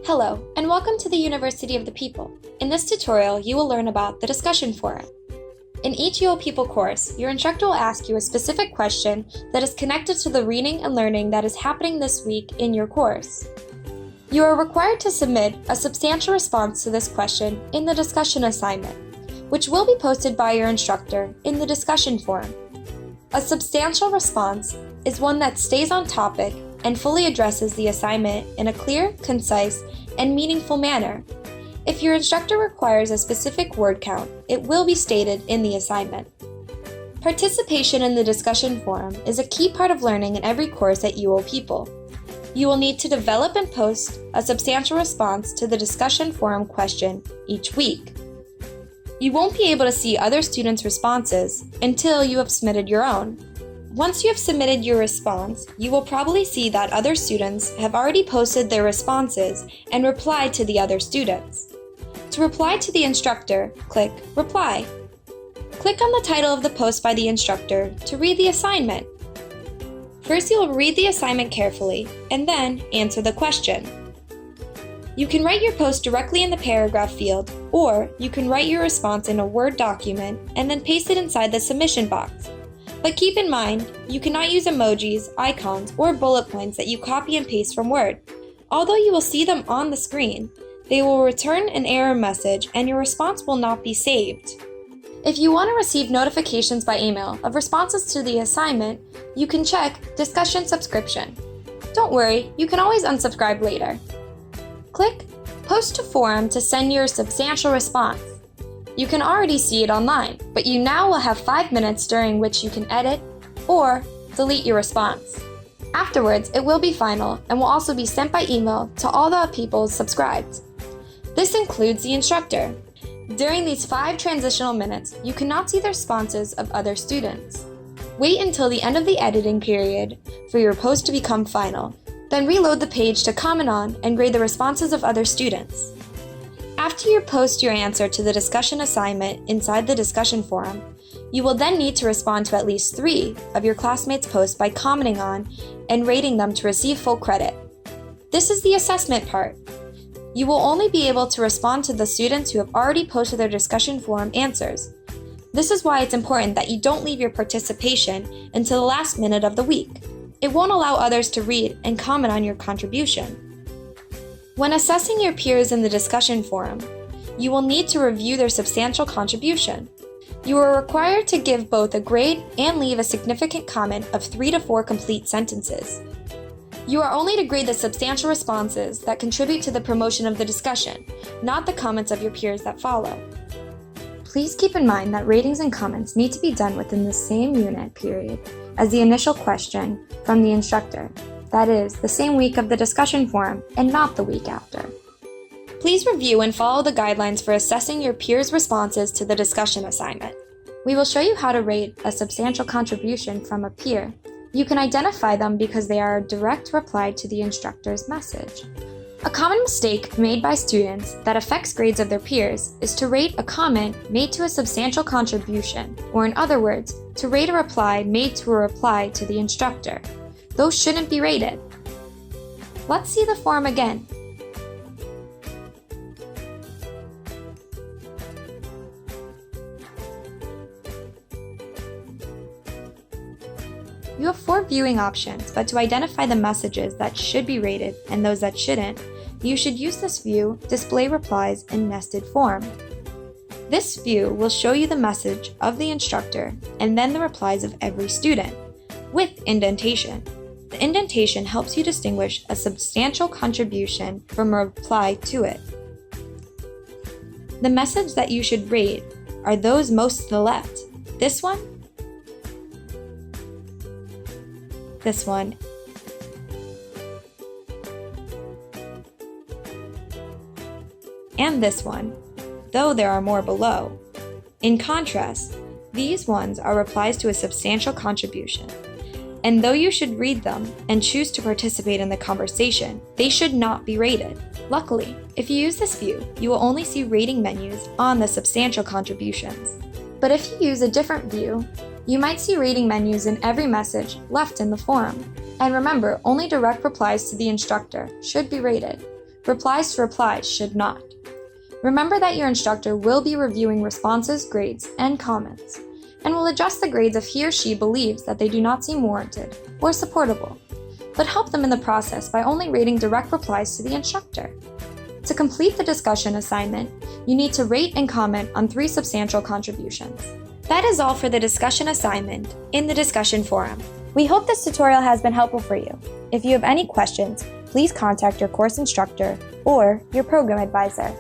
Hello, and welcome to the University of the People. In this tutorial, you will learn about the discussion forum. In each UO People course, your instructor will ask you a specific question that is connected to the reading and learning that is happening this week in your course. You are required to submit a substantial response to this question in the discussion assignment, which will be posted by your instructor in the discussion forum. A substantial response is one that stays on topic and fully addresses the assignment in a clear, concise, and meaningful manner. If your instructor requires a specific word count, it will be stated in the assignment. Participation in the discussion forum is a key part of learning in every course at UO People. You will need to develop and post a substantial response to the discussion forum question each week. You won't be able to see other students' responses until you have submitted your own. Once you have submitted your response, you will probably see that other students have already posted their responses and replied to the other students. To reply to the instructor, click Reply. Click on the title of the post by the instructor to read the assignment. First, you will read the assignment carefully and then answer the question. You can write your post directly in the paragraph field, or you can write your response in a Word document and then paste it inside the submission box. But keep in mind, you cannot use emojis, icons, or bullet points that you copy and paste from Word. Although you will see them on the screen, they will return an error message and your response will not be saved. If you want to receive notifications by email of responses to the assignment, you can check Discussion Subscription. Don't worry, you can always unsubscribe later. Click Post to Forum to send your substantial response. You can already see it online, but you now will have 5 minutes during which you can edit or delete your response. Afterwards, it will be final and will also be sent by email to all the people subscribed. This includes the instructor. During these 5 transitional minutes, you cannot see the responses of other students. Wait until the end of the editing period for your post to become final, then reload the page to comment on and grade the responses of other students. After you post your answer to the discussion assignment inside the discussion forum, you will then need to respond to at least 3 of your classmates' posts by commenting on and rating them to receive full credit. This is the assessment part. You will only be able to respond to the students who have already posted their discussion forum answers. This is why it's important that you don't leave your participation until the last minute of the week. It won't allow others to read and comment on your contribution. When assessing your peers in the discussion forum, you will need to review their substantial contribution. You are required to give both a grade and leave a significant comment of 3 to 4 complete sentences. You are only to grade the substantial responses that contribute to the promotion of the discussion, not the comments of your peers that follow. Please keep in mind that ratings and comments need to be done within the same unit period as the initial question from the instructor. That is, the same week of the discussion forum and not the week after. Please review and follow the guidelines for assessing your peers' responses to the discussion assignment. We will show you how to rate a substantial contribution from a peer. You can identify them because they are a direct reply to the instructor's message. A common mistake made by students that affects grades of their peers is to rate a comment made to a substantial contribution, or in other words, to rate a reply made to a reply to the instructor. Those shouldn't be rated. Let's see the forum again. You have 4 viewing options, but to identify the messages that should be rated and those that shouldn't, you should use this view, Display Replies in Nested Form. This view will show you the message of the instructor and then the replies of every student, with indentation. The indentation helps you distinguish a substantial contribution from a reply to it. The message that you should rate are those most to the left. This one, this one, and this one, though there are more below. In contrast, these ones are replies to a substantial contribution. And though you should read them and choose to participate in the conversation, they should not be rated. Luckily, if you use this view, you will only see rating menus on the substantial contributions. But if you use a different view, you might see rating menus in every message left in the forum. And remember, only direct replies to the instructor should be rated. Replies to replies should not. Remember that your instructor will be reviewing responses, grades, and comments, and will adjust the grades if he or she believes that they do not seem warranted or supportable, but help them in the process by only rating direct replies to the instructor. To complete the discussion assignment, you need to rate and comment on 3 substantial contributions. That is all for the discussion assignment in the discussion forum. We hope this tutorial has been helpful for you. If you have any questions, please contact your course instructor or your program advisor.